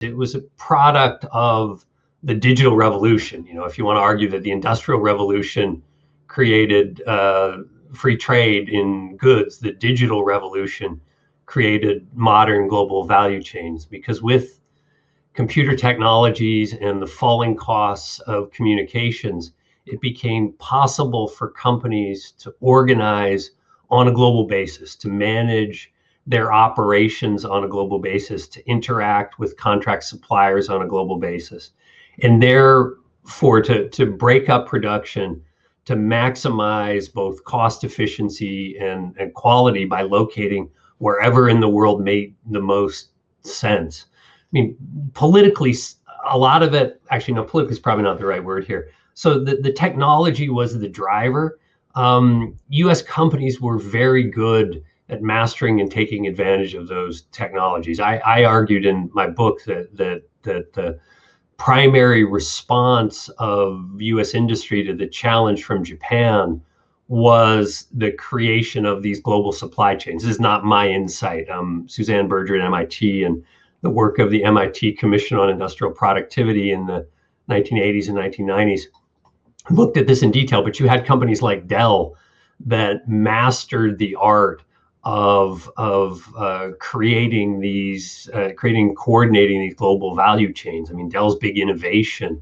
It was a product of the digital revolution. You know, if you want to argue that the Industrial Revolution created free trade in goods, the digital revolution created modern global value chains, because with computer technologies and the falling costs of communications, it became possible for companies to organize on a global basis, to manage their operations on a global basis, to interact with contract suppliers on a global basis, and therefore to break up production, to maximize both cost efficiency and quality by locating wherever in the world made the most sense. I mean, politically, a lot of it, actually, no, politically is probably not the right word here. So the technology was the driver. US companies were very good at mastering and taking advantage of those technologies. I argued in my book that the primary response of US industry to the challenge from Japan was the creation of these global supply chains. This is not my insight. Suzanne Berger at MIT and the work of the MIT Commission on Industrial Productivity in the 1980s and 1990s looked at this in detail, but you had companies like Dell that mastered the art of coordinating these global value chains. I mean, Dell's big innovation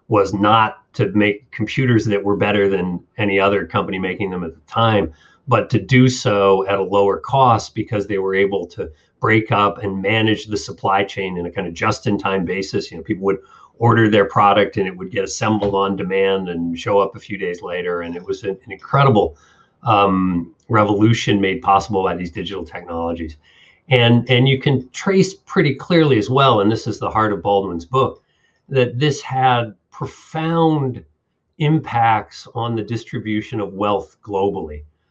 was not to make computers that were better than any other company making them at the time, but to do so at a lower cost, because they were able to break up and manage the supply chain in a kind of just-in-time basis. You know, people would order their product and it would get assembled on demand and show up a few days later. And it was an incredible revolution made possible by these digital technologies. And you can trace pretty clearly as well, and this is the heart of Baldwin's book, that this had profound impacts on the distribution of wealth globally.